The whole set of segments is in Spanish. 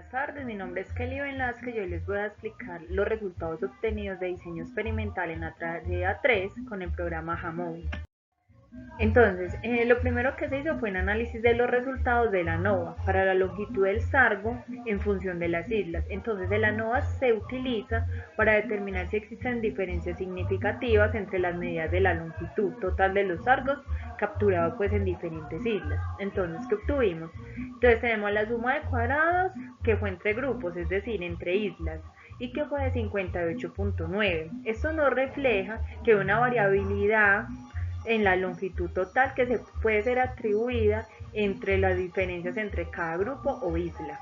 buenas tardes, mi nombre es Kelly Velázquez. Yo les voy a explicar los resultados obtenidos de diseño experimental en la tarea 3 con el programa Jamón. Entonces, lo primero que se hizo fue un análisis de los resultados de la ANOVA para la longitud del sargo en función de las islas. Entonces, el ANOVA se utiliza para determinar si existen diferencias significativas entre las medidas de la longitud total de los sargos capturados pues en diferentes islas. Entonces, ¿qué obtuvimos? Entonces tenemos la suma de cuadrados que fue entre grupos, es decir, entre islas, y que fue de 58.9. Esto nos refleja que una variabilidad en la longitud total que se puede ser atribuida entre las diferencias entre cada grupo o isla.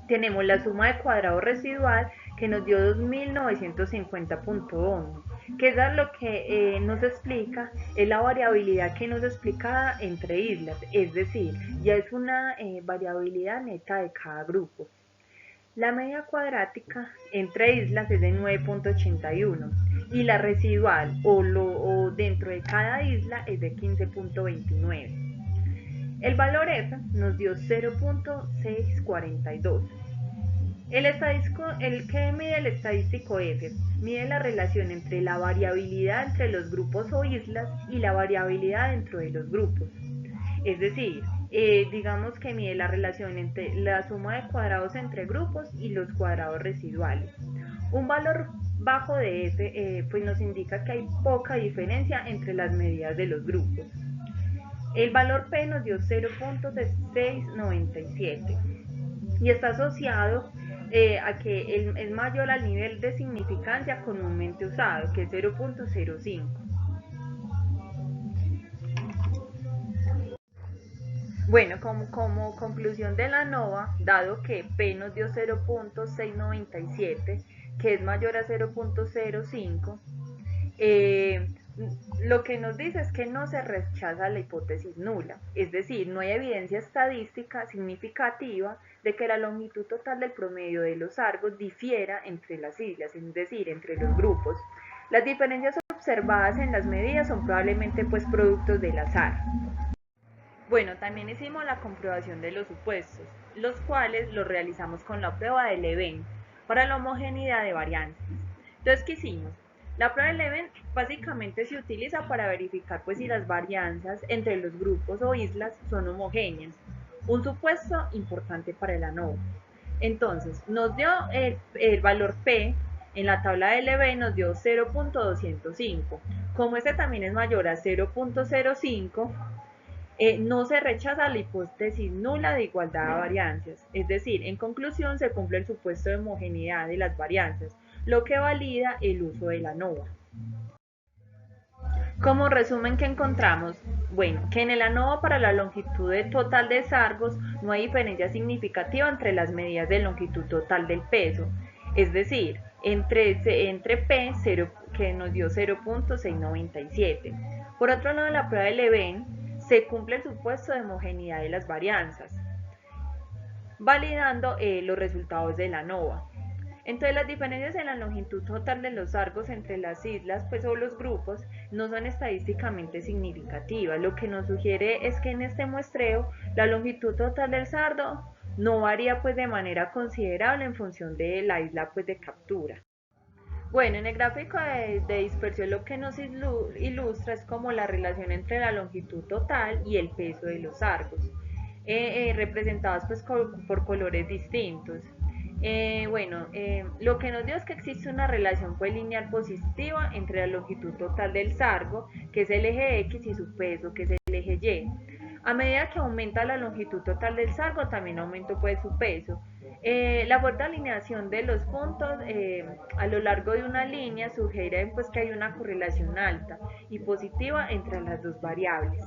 Tenemos la suma de cuadrado residual que nos dio 2950.1, que es lo que nos explica, es la variabilidad que nos explicada entre islas, es decir, ya es una variabilidad neta de cada grupo. La media cuadrática entre islas es de 9.81 y la residual o dentro de cada isla es de 15.29. El valor F nos dio 0.642. El que mide el estadístico F mide la relación entre la variabilidad entre los grupos o islas y la variabilidad dentro de los grupos. Es decir, digamos que mide la relación entre la suma de cuadrados entre grupos y los cuadrados residuales. Un valor bajo de F pues nos indica que hay poca diferencia entre las medidas de los grupos. El valor P nos dio 0.697 y está asociado a que es mayor al nivel de significancia comúnmente usado, que es 0.05. Bueno, como conclusión de la ANOVA, dado que P nos dio 0.697, que es mayor a 0.05, lo que nos dice es que no se rechaza la hipótesis nula, es decir, no hay evidencia estadística significativa de que la longitud total del promedio de los sargos difiera entre las islas, es decir, entre los grupos. Las diferencias observadas en las medidas son probablemente pues productos del azar. Bueno, también hicimos la comprobación de los supuestos, los cuales los realizamos con la prueba de Leven para la homogeneidad de varianzas. Entonces, ¿qué hicimos? La prueba de Leven básicamente se utiliza para verificar pues si las varianzas entre los grupos o islas son homogéneas, un supuesto importante para el ANOVA. Entonces, nos dio el valor P en la tabla de Leven, nos dio 0.205. Como este también es mayor a 0.05, no se rechaza la hipótesis nula de igualdad de varianzas, es decir, en conclusión se cumple el supuesto de homogeneidad de las varianzas, lo que valida el uso de la ANOVA. Como resumen, ¿qué encontramos? Bueno, que en el ANOVA para la longitud total de sargos no hay diferencia significativa entre las medidas de longitud total del peso, es decir, entre P, 0, que nos dio 0.697. Por otro lado, en la prueba de Leven se cumple el supuesto de homogeneidad de las varianzas, validando los resultados de la ANOVA. Entonces, las diferencias en la longitud total de los sargos entre las islas pues, o los grupos no son estadísticamente significativas. Lo que nos sugiere es que en este muestreo la longitud total del sardo no varía pues, de manera considerable en función de la isla pues, de captura. Bueno, en el gráfico de dispersión lo que nos ilustra es como la relación entre la longitud total y el peso de los sargos, representados pues por colores distintos. Lo que nos dio es que existe una relación pues, lineal positiva entre la longitud total del sargo, que es el eje X, y su peso, que es el eje Y. A medida que aumenta la longitud total del sargo, también aumenta pues, su peso. La fuerte alineación de los puntos a lo largo de una línea sugiere pues, que hay una correlación alta y positiva entre las dos variables.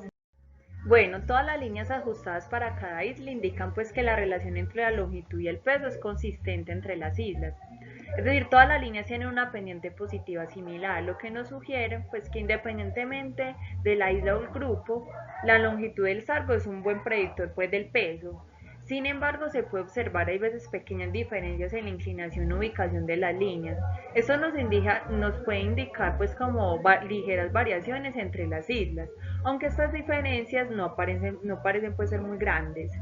Bueno, todas las líneas ajustadas para cada isla indican pues que la relación entre la longitud y el peso es consistente entre las islas. Es decir, todas las líneas tienen una pendiente positiva similar, lo que nos sugiere pues que independientemente de la isla o el grupo, la longitud del sargo es un buen predictor pues del peso. Sin embargo, se puede observar hay veces pequeñas diferencias en la inclinación o ubicación de las líneas. Esto nos puede indicar pues como ligeras variaciones entre las islas, aunque estas diferencias no parecen pues ser muy grandes.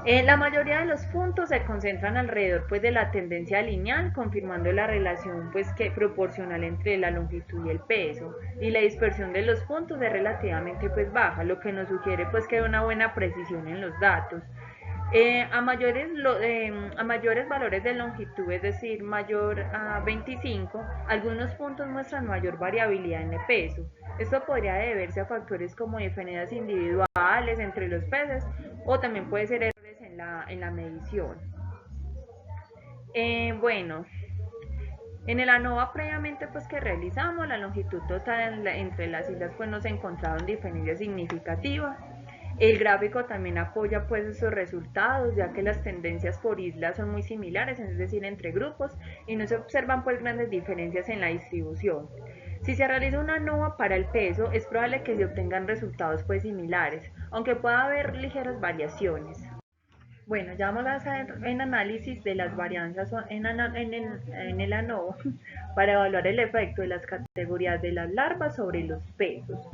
La mayoría de los puntos se concentran alrededor pues, de la tendencia lineal, confirmando la relación pues, que proporcional entre la longitud y el peso. Y la dispersión de los puntos es relativamente pues, baja, lo que nos sugiere pues, que hay una buena precisión en los datos. A mayores valores de longitud, es decir, mayor a 25, algunos puntos muestran mayor variabilidad en el peso. Esto podría deberse a factores como diferencias individuales entre los peces o también puede ser errores en la medición. Bueno, en el ANOVA previamente pues que realizamos, la longitud total entre las islas pues no se encontraron diferencias significativas. El gráfico también apoya pues esos resultados, ya que las tendencias por islas son muy similares, es decir, entre grupos, y no se observan pues grandes diferencias en la distribución. Si se realiza una ANOVA para el peso, es probable que se obtengan resultados pues similares, aunque pueda haber ligeras variaciones. Bueno, ya vamos a hacer un análisis de las varianzas en el ANOVA para evaluar el efecto de las categorías de las larvas sobre los pesos.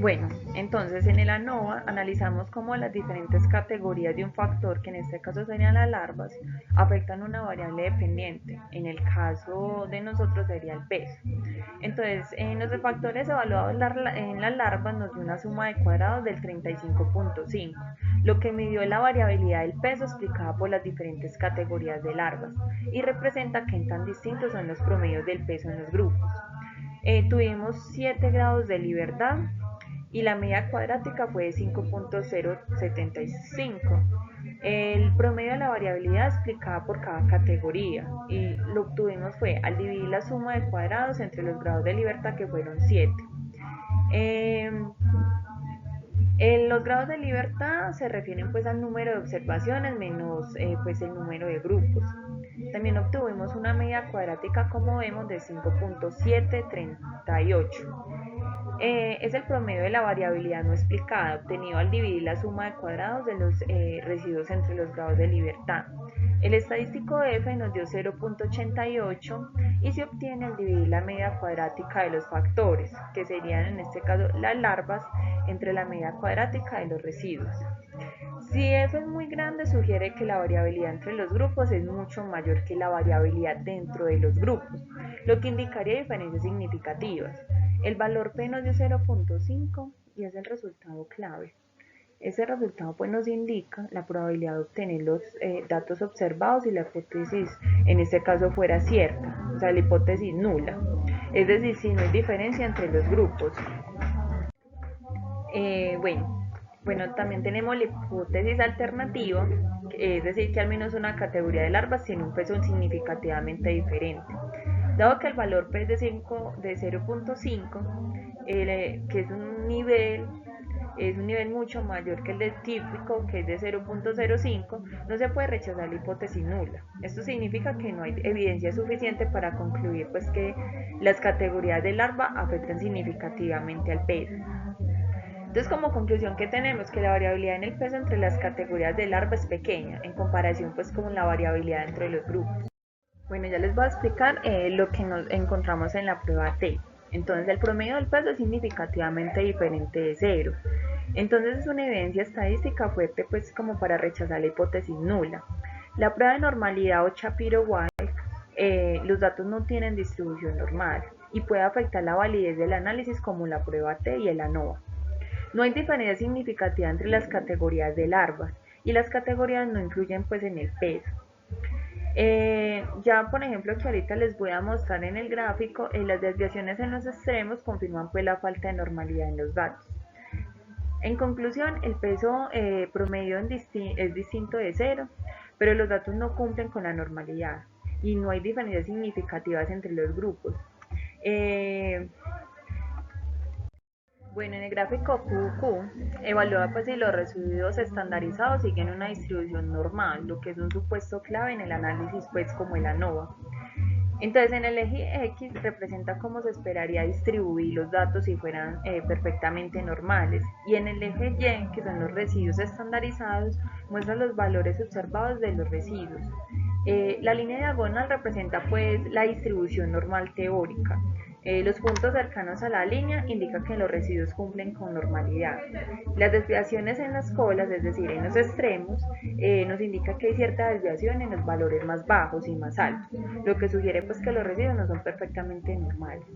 Bueno, entonces en el ANOVA analizamos cómo las diferentes categorías de un factor, que en este caso serían las larvas, afectan una variable dependiente. En el caso de nosotros sería el peso. Entonces, en los factores evaluados en las larvas nos dio una suma de cuadrados del 35.5, lo que midió la variabilidad del peso explicada por las diferentes categorías de larvas y representa qué tan distintos son los promedios del peso en los grupos. Tuvimos 7 grados de libertad y la media cuadrática fue de 5.075. El promedio de la variabilidad explicada por cada categoría y lo obtuvimos fue al dividir la suma de cuadrados entre los grados de libertad que fueron 7. Los grados de libertad se refieren pues al número de observaciones menos pues el número de grupos. También obtuvimos una media cuadrática como vemos de 5.738. Es el promedio de la variabilidad no explicada obtenido al dividir la suma de cuadrados de los residuos entre los grados de libertad. El estadístico F nos dio 0.88 y se obtiene al dividir la media cuadrática de los factores, que serían en este caso las larvas, entre la media cuadrática de los residuos. Si F es muy grande, sugiere que la variabilidad entre los grupos es mucho mayor que la variabilidad dentro de los grupos, lo que indicaría diferencias significativas. El valor P nos dio 0.5 y es el resultado clave. Ese resultado pues, nos indica la probabilidad de obtener los datos observados y la hipótesis en este caso fuera cierta, o sea, la hipótesis nula. Es decir, si no hay diferencia entre los grupos. Bueno, también tenemos la hipótesis alternativa, es decir, que al menos una categoría de larvas tiene un peso significativamente diferente. Dado que el valor P es de 0.5, que es un nivel es un nivel mucho mayor que el del típico, que es de 0.05, no se puede rechazar la hipótesis nula. Esto significa que no hay evidencia suficiente para concluir pues que las categorías de larva afectan significativamente al peso. Entonces, como conclusión, que tenemos que la variabilidad en el peso entre las categorías de larva es pequeña en comparación pues con la variabilidad entre los grupos. Bueno, ya les voy a explicar lo que nos encontramos en la prueba T. Entonces, el promedio del peso es significativamente diferente de cero. Entonces, es una evidencia estadística fuerte pues como para rechazar la hipótesis nula. La prueba de normalidad o Shapiro-Wilk, los datos no tienen distribución normal y puede afectar la validez del análisis como la prueba T y el ANOVA. No hay diferencia significativa entre las categorías de larvas y las categorías no influyen pues en el peso. Ya por ejemplo que ahorita les voy a mostrar en el gráfico, las desviaciones en los extremos confirman pues la falta de normalidad en los datos. En conclusión, el peso promedio es distinto de cero, pero los datos no cumplen con la normalidad y no hay diferencias significativas entre los grupos. Bueno, en el gráfico QQ evalúa pues si los residuos estandarizados siguen una distribución normal, lo que es un supuesto clave en el análisis pues como el ANOVA. Entonces en el eje X representa cómo se esperaría distribuir los datos si fueran perfectamente normales y en el eje Y, que son los residuos estandarizados, muestra los valores observados de los residuos. La línea diagonal representa pues la distribución normal teórica. Los puntos cercanos a la línea indican que los residuos cumplen con normalidad. Las desviaciones en las colas, es decir, en los extremos, nos indica que hay cierta desviación en los valores más bajos y más altos, lo que sugiere pues que los residuos no son perfectamente normales.